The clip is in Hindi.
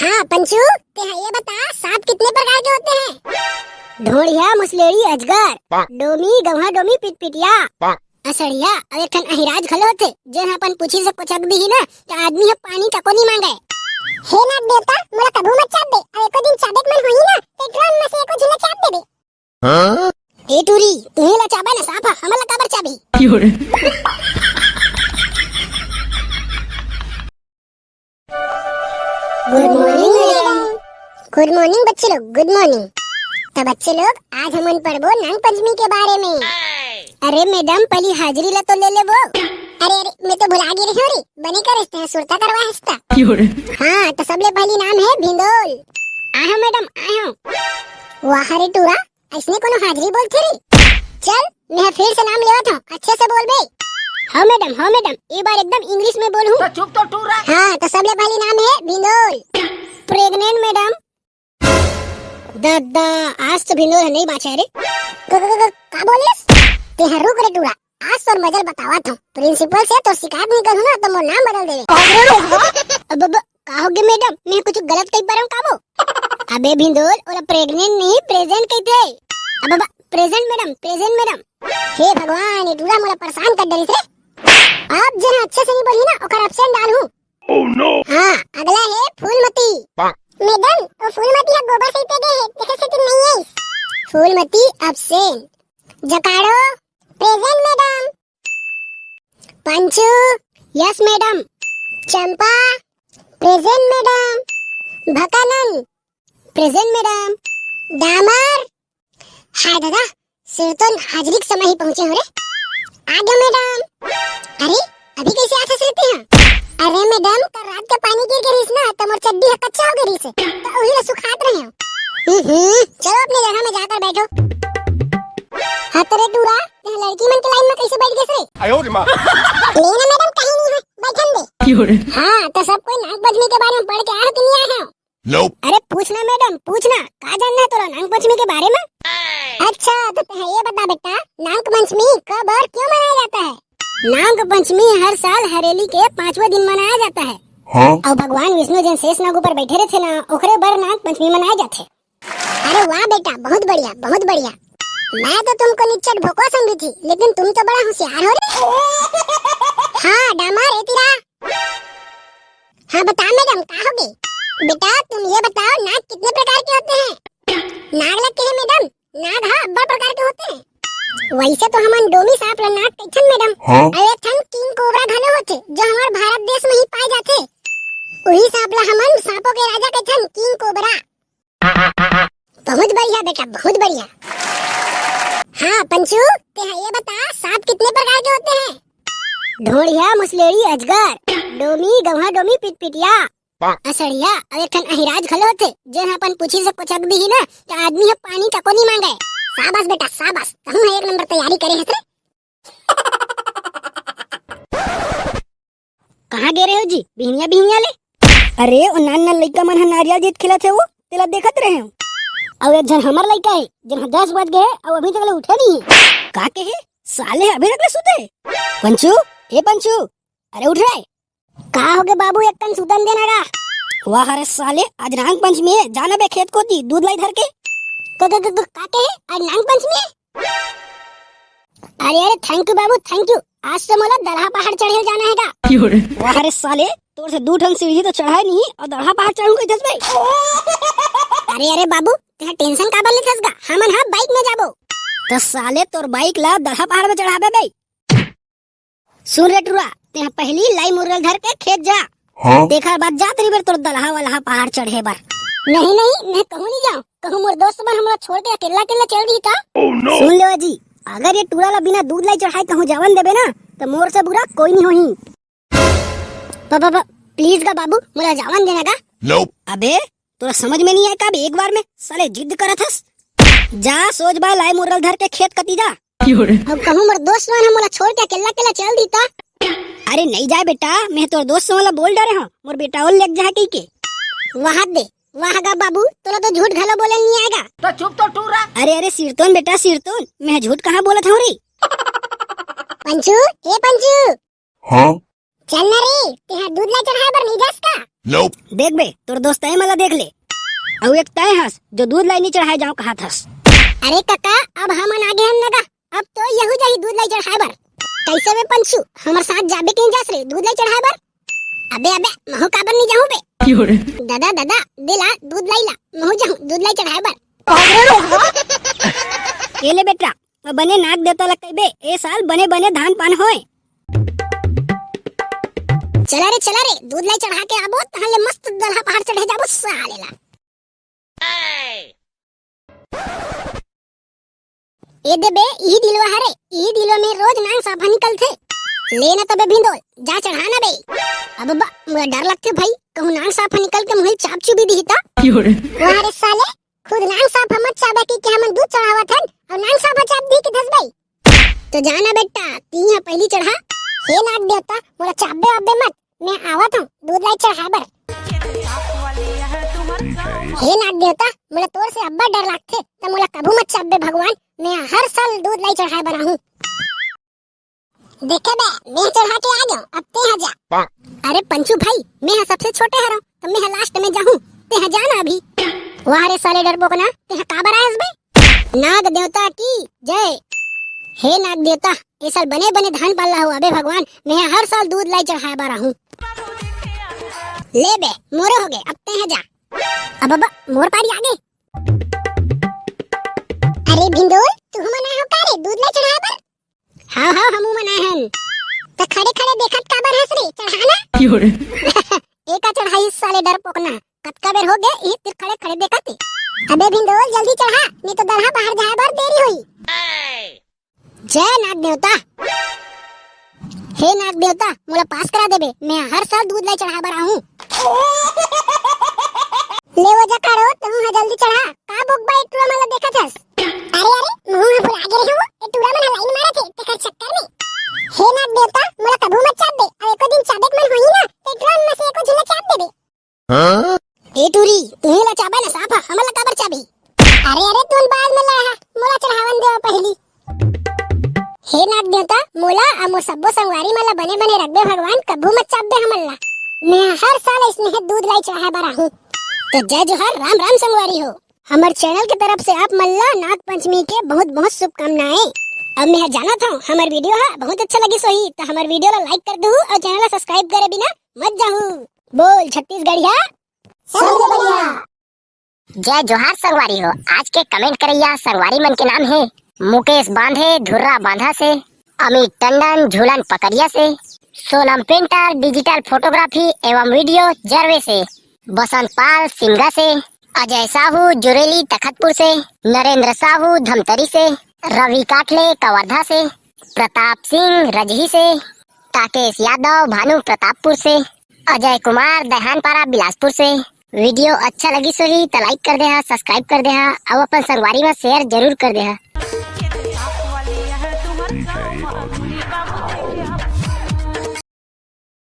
हाँ पंचू, ते ये बता सांप कितने प्रकार के होते हैं? ढोड़िया, मुसलेड़ी, अजगर, डोमी, गवहा डोमी, पिटपिटिया, असड़िया और एक ठन अहिराज खले होते जेन अपन पूछी से कुचक दी ना तो आदमी है पानी टको नहीं मांगे। हे नाथ देवता, मोला कभू मत चाप दे और एको दिन चाबेक मन होई ना ते ड्रोन में से एको झुला चाप दे बे। ए टूरी, तुम्हें ला चाबा ना सांप हमला काबर चाबी? Good morning madam. Good morning बच्चे लोग, गुड मॉर्निंग। तो बच्चे लोग आज हम पढ़बो नाग पंचमी के बारे में। अरे मैडम पहली हाजिरी ला तो ले ले वो। अरे मैं तो भुला गई रही हूँ, बने कर रिश्ते हैं सुरता करवा हस्ता। हाँ तो सबले पहली नाम है भिंडोल। आया मैडम आया। वाह रे टूरा, इसने कोनो हाजिरी बोलती रही। चल मैं फिर से नाम लेवा था, अच्छे से बोल बे। हाँ मैडम ये बार एकदम इंग्लिश में बोलूं तो चुप तो टूरा। हाँ तो सबले पहली नाम है भिंडोल। Pregnant madam. दादा आज तो भिंडोल नहीं बाचा रे। का बोलिस? ते रुक रे टूरा, आज तो मजल बतावा था। प्रिंसिपल से तो शिकायत नहीं करूँ ना तो मोर नाम बदल देवे। अब का होगे मैडम, मैं कुछ गलत कह पा रहा हूँ का वो? अबे भिंडोल और प्रेग्नेंट नहीं प्रेजेंट कहते। अब प्रेजेंट मैडम। हे भगवान, ये टूरा मोला परेशान कर डरी से। आप जरा अच्छे से नहीं बोली ना ओकर एब्सेंट डालूं। Oh no! हाँ अगला है फूलमती। मैडम वो फूलमती है गोबर से तेगे है, देखे से तुम नहीं है। Phoolmati absent. Jakado present madam. Panchu yes madam. Champa present madam. Bhakanan present madam. Damar hi दादा, सिर तो हाजिरी के समय ही पहुंचे हो रे। आ गया मैडम। अरे अभी कैसे आ सकते हैं? अरे मैडम कल रात का पानी गिर गई ना तो मोर चड्डी कच्चा हो गई से तो वही ला सुखात रहे हो। चलो अपने जगह में जाकर बैठो। हतरे टूरा, ये लड़की मन के लाइन में कैसे बैठ गए रे? आयो रे मां। लेना मैडम कहीं नहीं है, बैठन दे। हाँ तो सब कोई नाग पंचमी के बारे में पढ़ के आया कि नहीं आया? Nope. अरे पूछना मैडम पूछना, का जानना है तोरा नाग पंचमी के बारे में? अच्छा तो ये बता बेटा, नाग पंचमी कब और क्यों मनाया जाता है? नाग पंचमी हर साल हरेली के 5वें दिन मनाया जाता है। हाँ? और भगवान विष्णु जन शेष नाग ऊपर बैठे रहे थे ना, ओकरे बर नाग पंचमी मनाए जाते। अरे वाह बेटा, बहुत बढ़िया बहुत बढ़िया। मैं तो तुमको निच्चट भोकवा समझी थी, लेकिन तुम तो बड़ा होशियार हो रे। हाँ डामर एतिरा। हाँ बता मैडम का होगी? बेटा तुम ये बताओ नाग कितने प्रकार के होते हैं? नाग लगते हैं मैडम, नाग हाँ अब्बा प्रकार के होते हैं। वैसे तो हमन डोमी सांप ला नाग कहथन मैडम। हाँ? अरे थन किंग कोबरा घने होते जो हमार भारत देश में ही पाए जाते। वही सांप ला हमन सांपों के राजा कहथन किंग कोबरा। बहुत बढ़िया बेटा बहुत बढ़िया। हाँ पंचू ते ये बता सांप कितने प्रकार के होते हैं? ढोड़िया, मुसलेड़ी, अजगर, डोमी, गवहा डोमी, पिटपिटिया, असड़िया और एक ठन अहिराज खले होते जेन अपन पूछी से कुचक दी ना तो आदमी है पानी टको नहीं मांगे। शाबाश बेटा शाबाश, कहूँ एक नंबर तैयारी करे है। कहाँ गे रहे हो जी बिहनिया ले? अरे ओ नान लइका मन नारियल जीत खिलत है वो तेला देखत रहे हो। और एक जन हमर लइका है जन 10 बज गए और अभी तक ले उठे नहीं है। का के है साले अभी तक ले सुते? पंचू ए पंचू, अरे उठ रहे का हो गए बाबू, एक टन सुतन देना का। वाह अरे साले आज नाग पंचमी है, जाना बे खेत को दी दूध लाई धर के। काके आज नाग पंचमी है? अरे thank you Babu thank you, आज तो मोला दरहा पहाड़ चढ़े जाना है का। वाह अरे साले तोर से 2 ठन सीढ़ी तो चढ़ाई नहीं और दरहा पहाड़ चढ़ूंगा इधर भाई। अरे बाबू तेरा टेंशन का बल लेथस गा, हमन हां बाइक में जाबो। तो साले तोर बाइक ला दरहा पहाड़ में चढ़ाबे भाई। सुन रे टुरा, ते पहली लाई मुरल धर के खेत जा। हाँ? देखा बात जा तेरी बार तोर दलहा वाला पहाड़ चढ़े बार। नहीं मैं कहूँ नहीं जाऊँ, कहूँ मोर दोस्त मन हमरा छोड़ के अकेला चल रही था। Oh no! सुन लो जी, अगर ये टूरा ला बिना दूध लाई चढ़ाई कहूँ जवन देबे ना तो मोर से बुरा कोई नहीं होही। पापा प्लीज का बाबू मोला जवन देना का। Nope. अबे तोरा समझ में नहीं आया का एक बार में साले जिद करत हस। जा सोच बा लाई मुरल धर के खेत कती जा। अब कहूँ मोर दोस्त मन मोला छोड़ के अकेला चल दी था। अरे नहीं जाए बेटा, मैं तोर दोस्त वाला बोल डरे हूँ, मोर बेटा और लेक जा के। वहाँ दे वाह गा बाबू, तोरा तो झूठ घलो बोले नहीं आएगा। तो चुप तो टूरा। अरे सिरतोन बेटा सिरतोन, मैं झूठ कहाँ बोला था रे। पंचू ए पंचू। हाँ? चल ना रे, तेहा दूध ला चढ़ाए बर नहीं जास का? Nope. देख बे, तोर दोस्त है मला देख ले। और एक तय हस जो दूध लाई नहीं चढ़ाए जाओ कहा थस। अरे काका, अब हमन आगे हम लगा। अब तो यहू जाही दूध लाई चढ़ाए बर। कैसे बे पंचू, हमर साथ जाबे के जास रे दूध लाई चढ़ाए बर? अबे महू काबर नहीं जाहू बे? दादा देला दूध लाई ला, महू जाहू दूध लाई चढ़ाए बर। ये ले बेटा, बने नाक देता लगते बे, ए साल बने बने धान पान होए। चला रे दूध लाई चढ़ा के आबो, तहले मस्त दलहा पहाड़ चढ़े जाबो सालेला। ए दे बे, ई दिलवा हरे, ई दिलवा में रोज नांग साफा निकलथे। लेना तबे भिंदोल, जा चढ़ाना बे। अब बा मुझे डर लगते भाई, कहूं नांग साफा निकल के मुझे चाप चुबी दी ता। वारे साले, खुद नांग साफा मत चाबे कि हमन दूध चढ़ावत हन और नांग साफा चाप दी कि धस भाई। तो जाना बेटा, तीन पहली चढ़ा। हे नाग देवता, मोला चाबे अबे मत, मैं आवत हूं दूध लाई चढ़ा बर। हे नाग देवता, मोला तोर से अब्बा डर लगथे, त मोला कभू मत चाबे भगवान, मैं हर साल दूध लाई चढ़ाए बर आहूं। देखे बे, मैं चढ़ा के आ जाऊं, अब ते जा। अरे पंचू भाई, मैं सबसे छोटे हरो, तो मैं लास्ट में जाहूं, ते जाना अभी। वाह रे साले डरपोक ना, ते काबर आयस बे? नाग देवता की जय। हे नाग देवता, ये साल बने बने धान पाल रहा हूँ, अबे भगवान, मैं हर साल दूध लाई चढ़ाए बार हूँ। ले बे, मोरे हो गए, अब ते जा। अब मोर पारी आगे। अरे भिंडोल, तू मना हो का रे दूध लाई चढ़ाए बर? हाँ हमू मना हन। त खड़े खड़े देखत काबर हंस रे, चढ़ाना। एका चढ़ाई साले डरपोक ना, कतका बेर हो गए ई तिर खड़े खड़े देखत। अबे भिंडोल जल्दी चढ़ा, नहीं तो दलहा बाहर जाए बर देरी होई। जय नाग देवता। हे नाग देवता, मोला पास करा देबे, मैं हर साल दूध लाई चढ़ा बर आहूं। ले वो जा करो, तुम जल्दी चढ़ा, का बुक बाई टूरा मला देखत हस। अरे मुंह में फुला गे रहू, ए टूरा मन लाइन मारत हे, तेकर चक्कर में। हे नाग देवता, मोला कभू मत चाप दे, और एको दिन चाबे मन होई ना, ते टूरा में से एको झुला चाप देबे। हां ए टूरी, तुम्हें ला चाबे ना साफा, हमन ला काबर चाबी? अरे तू बाद में ला, मोला चढ़ावन देव पहली। हे नाग देवता, मोला आ मोर सब्बो संगवारी मला बने बने रखबे भगवान, कभू मत चाबे हमन ला, मैं हर साल इसने दूध लाई चढ़ाए बर आहूं। तो जय जोहार, राम राम संगवारी हो। हमारे चैनल की तरफ से आप मल्ला नाग पंचमी के बहुत बहुत शुभकामनाएं। अब मैं जाना था, हमारे वीडियो है बहुत अच्छा लगी सोई, तो हमारे वीडियो ला लाइक कर दू और चैनल ला सब्सक्राइब करे बिना मत जाहू। बोल छत्तीसगढ़िया सब बढ़िया। जय जोहार संगवारी हो। आज के कमेंट करैया संगवारी मन के नाम है मुकेश बांधे धुर्रा बांधा से, अमित टंडन झूलन पकड़िया से, सोनम पेंटर डिजिटल फोटोग्राफी एवं वीडियो जरवे से, बसंत पाल सिंगा से, अजय साहू जुरेली तखतपुर से, नरेंद्र साहू धमतरी से, रवि काठले कवर्धा से, प्रताप सिंह रजही से, राकेश यादव भानु प्रतापपुर से, अजय कुमार दहानपारा बिलासपुर से। वीडियो अच्छा लगी सो ही तो लाइक कर दे, सब्सक्राइब कर दे और अपन संगवारी में शेयर जरूर कर दे।